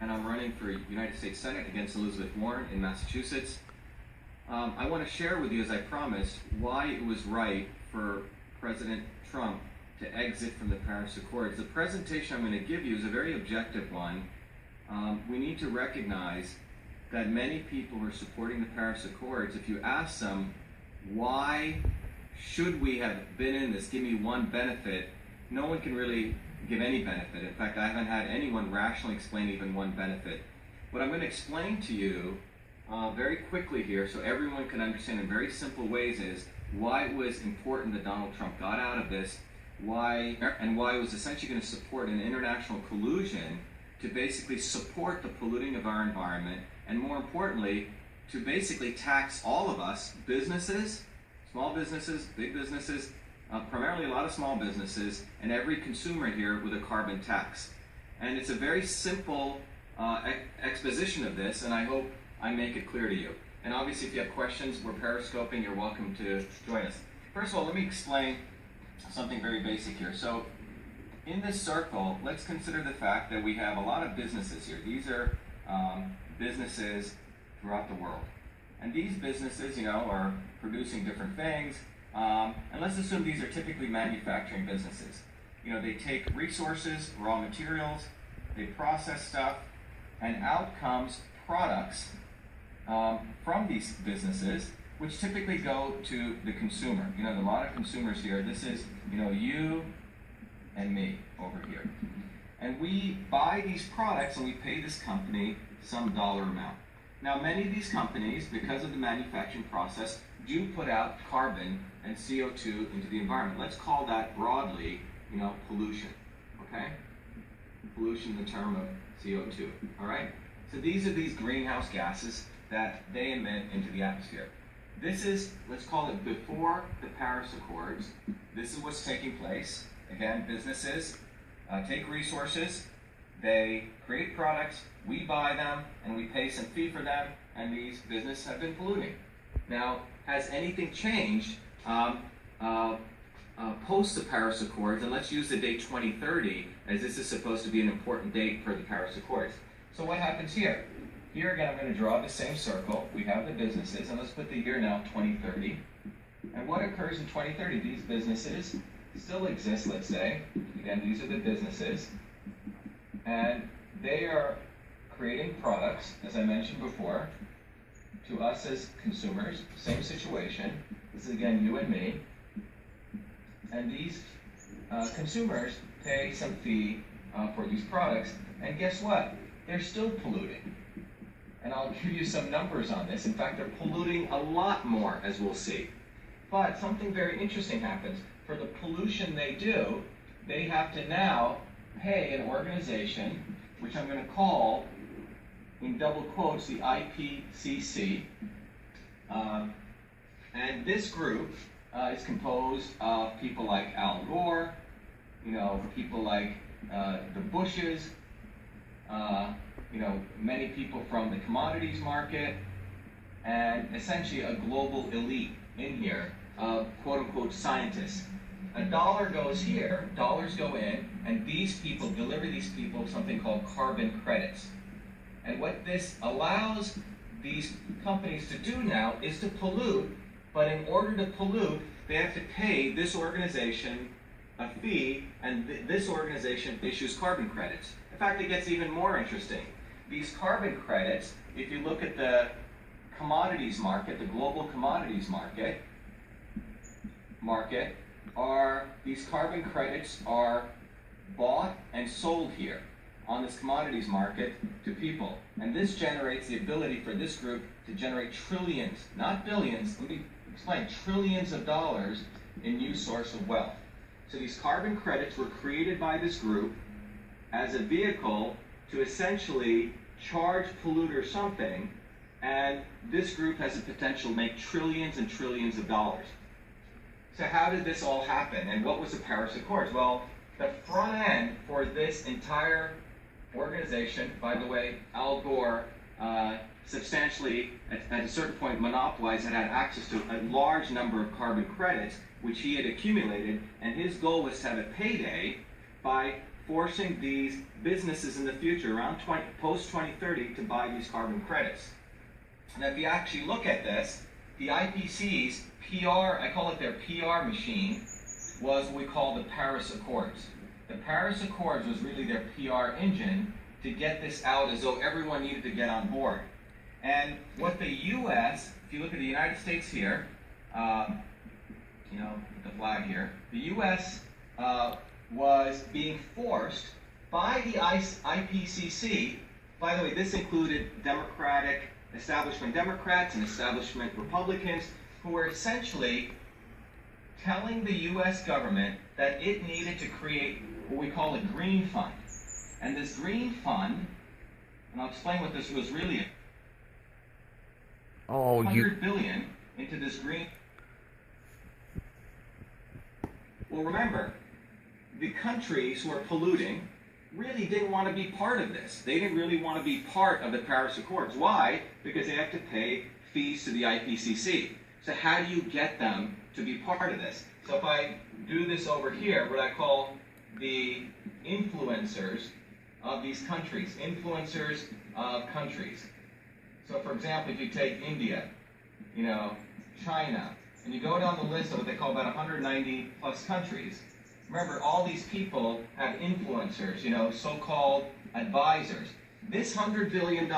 and I'm running for United States Senate against Elizabeth Warren in Massachusetts. I want to share with you, as I promised, why it was right for President Trump to exit from the Paris Accords. The presentation I'm going to give you is a very objective one. We need to recognize that many people who are supporting the Paris Accords, if you ask them, why should we have been in this, give me one benefit, no one can really give any benefit. In fact, I haven't had anyone rationally explain even one benefit. What I'm going to explain to you very quickly here, so everyone can understand in very simple ways, is why it was important that Donald Trump got out of this, why it was essentially going to support an international collusion to basically support the polluting of our environment, and more importantly, to basically tax all of us, businesses, small businesses, big businesses, primarily a lot of small businesses, and every consumer here with a carbon tax. And it's a very simple exposition of this, and I hope I make it clear to you. And obviously, if you have questions, we're periscoping, you're welcome to join us. First of all, let me explain something very basic here. So, in this circle, let's consider the fact that we have a lot of businesses here. These are businesses throughout the world. And these businesses, are producing different things. And let's assume these are typically manufacturing businesses. They take resources, raw materials, they process stuff, and out comes products from these businesses, which typically go to the consumer. There are a lot of consumers here. This is, you and me over here. And we buy these products and we pay this company some dollar amount. Now, many of these companies, because of the manufacturing process, do put out carbon and CO2 into the environment. Let's call that broadly, pollution, okay? Pollution, the term of CO2, all right? So these are these greenhouse gases that they emit into the atmosphere. This is, let's call it before the Paris Accords. This is what's taking place. Again, businesses take resources, they create products, we buy them, and we pay some fee for them, and these businesses have been polluting. Now, has anything changed post the Paris Accords? And let's use the date 2030, as this is supposed to be an important date for the Paris Accords. So what happens here? Here again, I'm going to draw the same circle. We have the businesses, and let's put the year now 2030. And what occurs in 2030? These businesses still exist, let's say. Again, these are the businesses. And they are creating products, as I mentioned before, to us as consumers. Same situation. This is again you and me. And these consumers pay some fee for these products. And guess what? They're still polluting. And I'll give you some numbers on this. In fact, they're polluting a lot more, as we'll see. But something very interesting happens. For the pollution they do, they have to now pay an organization, which I'm going to call, in double quotes, the IPCC. And this group is composed of people like Al Gore, people like the Bushes, many people from the commodities market, and essentially a global elite in here of quote-unquote scientists. A dollar goes here, dollars go in, and these people deliver these people something called carbon credits. And what this allows these companies to do now is to pollute, but in order to pollute, they have to pay this organization a fee, and this organization issues carbon credits. In fact, it gets even more interesting. These carbon credits, if you look at the commodities market, the global commodities market, these carbon credits are bought and sold here on this commodities market to people. And this generates the ability for this group to generate trillions, not billions, let me explain, trillions of dollars in new source of wealth. So these carbon credits were created by this group as a vehicle to essentially charge polluters something, and this group has the potential to make trillions and trillions of dollars. So how did this all happen, and what was the Paris Accords? Well, the front end for this entire organization, by the way, Al Gore substantially, at a certain point, monopolized and had access to a large number of carbon credits, which he had accumulated, and his goal was to have a payday by forcing these businesses in the future, around post-2030, to buy these carbon credits. And if you actually look at this, the IPCC's PR, I call it their PR machine, was what we call the Paris Accords. The Paris Accords was really their PR engine to get this out as though everyone needed to get on board. And what the U.S., if you look at the United States here, the flag here, the U.S. Was being forced by the IPCC. By the way, this included establishment Democrats and establishment Republicans, who were essentially telling the U.S. government that it needed to create what we call a green fund. And this green fund, and I'll explain what this was really, $100 billion into this green. Well, remember, the countries who are polluting really didn't want to be part of this. They didn't really want to be part of the Paris Accords. Why? Because they have to pay fees to the IPCC. So how do you get them to be part of this? So if I do this over here, what I call the influencers of these countries, influencers of countries. So for example, if you take India, China, and you go down the list of what they call about 190 plus countries, remember, all these people have influencers, so-called advisors. This $100 billion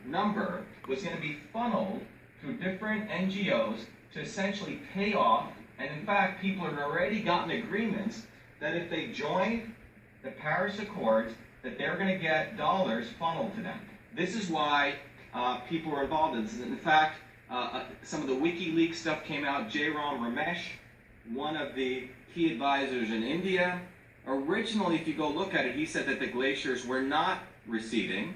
number was going to be funneled through different NGOs to essentially pay off, and in fact, people have already gotten agreements that if they join the Paris Accords, that they're going to get dollars funneled to them. This is why people are involved in this. In fact, some of the WikiLeaks stuff came out. Jairam Ramesh, one of the key advisors in India. Originally, if you go look at it, he said that the glaciers were not receding,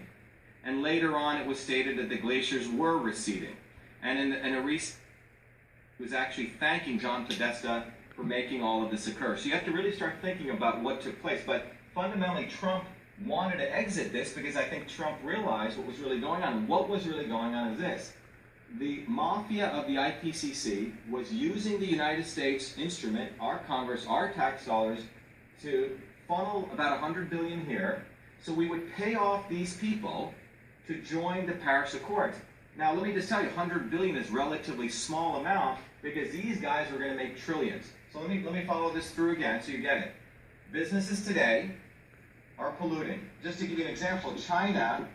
and later on it was stated that the glaciers were receding. And in a recent, he was actually thanking John Podesta for making all of this occur. So you have to really start thinking about what took place. But fundamentally, Trump wanted to exit this because I think Trump realized what was really going on. And what was really going on is this. The mafia of the IPCC was using the United States instrument, our Congress, our tax dollars, to funnel about $100 billion here, so we would pay off these people to join the Paris Accords. Now, let me just tell you, $100 billion is a relatively small amount because these guys are going to make trillions. So let me follow this through again so you get it. Businesses today are polluting. Just to give you an example, China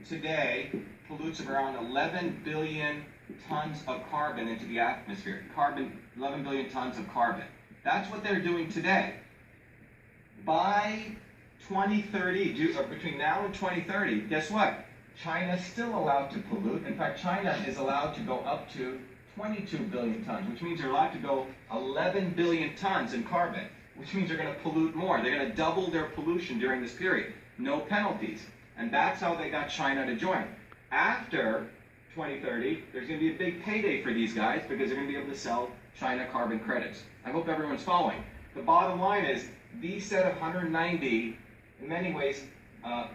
today pollutes around 11 billion tons of carbon into the atmosphere. 11 billion tons of carbon. That's what they're doing today. By 2030, or between now and 2030, guess what? China's still allowed to pollute. In fact, China is allowed to go up to 22 billion tons, which means they're allowed to go 11 billion tons in carbon, which means they're going to pollute more. They're going to double their pollution during this period. No penalties. And that's how they got China to join. After 2030, there's going to be a big payday for these guys because they're going to be able to sell China carbon credits. I hope everyone's following. The bottom line is, these set of 190, in many ways,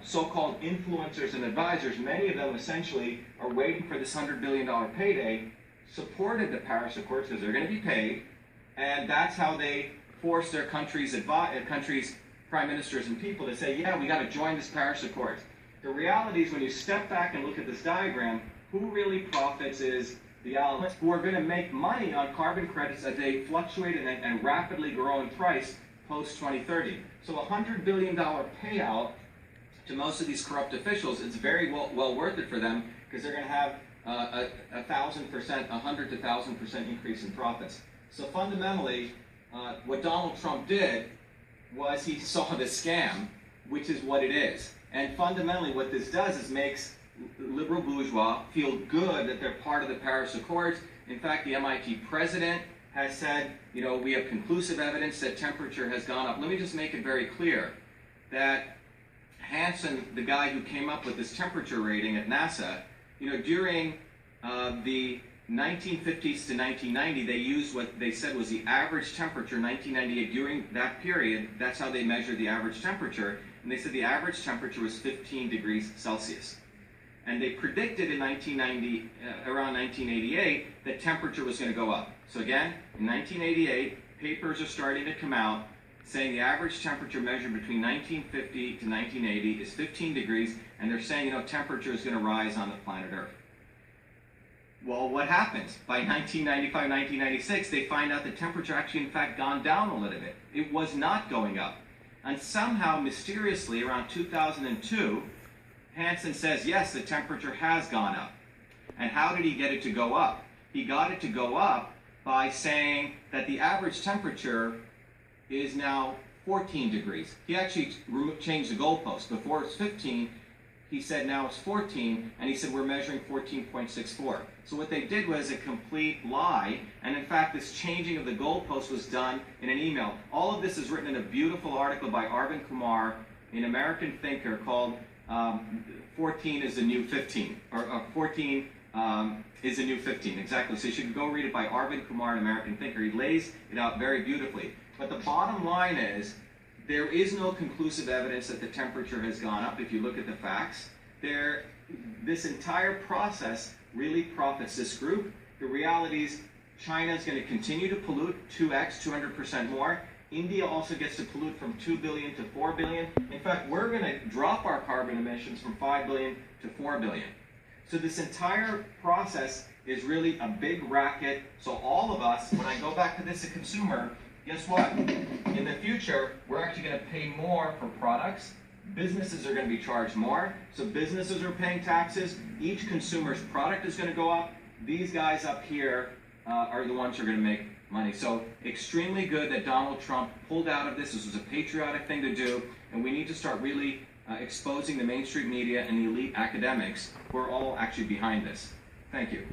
so-called influencers and advisors, many of them essentially are waiting for this $100 billion payday, supported the Paris Accords because they're going to be paid, and that's how they force their countries' prime ministers and people to say, yeah, we got to join this Paris Accords. The reality is, when you step back and look at this diagram, who really profits is the elements who are going to make money on carbon credits as they fluctuate and rapidly grow in price post-2030. So a $100 billion payout to most of these corrupt officials is very well worth it for them because they're going to have a 1,000%, 100 to 1,000% increase in profits. So fundamentally, what Donald Trump did was he saw the scam, which is what it is. And fundamentally what this does is makes liberal bourgeois feel good that they're part of the Paris Accords. In fact, the MIT president has said, we have conclusive evidence that temperature has gone up. Let me just make it very clear that Hansen, the guy who came up with this temperature rating at NASA, during the 1950s to 1990, they used what they said was the average temperature, 1998. During that period, that's how they measured the average temperature. And they said the average temperature was 15 degrees Celsius. And they predicted in around 1988 that temperature was going to go up. So again, in 1988, papers are starting to come out saying the average temperature measured between 1950 to 1980 is 15 degrees, and they're saying, temperature is going to rise on the planet Earth. Well, what happens? By 1995, 1996, they find out the temperature actually, in fact, gone down a little bit. It was not going up. And somehow, mysteriously, around 2002, Hansen says, yes, the temperature has gone up. And how did he get it to go up? He got it to go up by saying that the average temperature is now 14 degrees. He actually changed the goalpost. Before it was 15, he said now it's 14, and he said we're measuring 14.64. So what they did was a complete lie, and in fact this changing of the goalpost was done in an email. All of this is written in a beautiful article by Arvind Kumar, an American thinker, called 14 is the new 15, or 14 is the new 15, exactly. So you should go read it by Arvind Kumar, an American thinker. He lays it out very beautifully. But the bottom line is, there is no conclusive evidence that the temperature has gone up if you look at the facts. This entire process really profits this group. The reality is China is going to continue to pollute 2x, 200% more. India also gets to pollute from 2 billion to 4 billion. In fact, we're going to drop our carbon emissions from 5 billion to 4 billion. So this entire process is really a big racket. So all of us, when I go back to this as a consumer, guess what? In the future, we're actually going to pay more for products. Businesses are going to be charged more. So businesses are paying taxes. Each consumer's product is going to go up. These guys up here are the ones who are going to make money. So extremely good that Donald Trump pulled out of this. This was a patriotic thing to do. And we need to start really exposing the mainstream media and the elite academics who are all actually behind this. Thank you.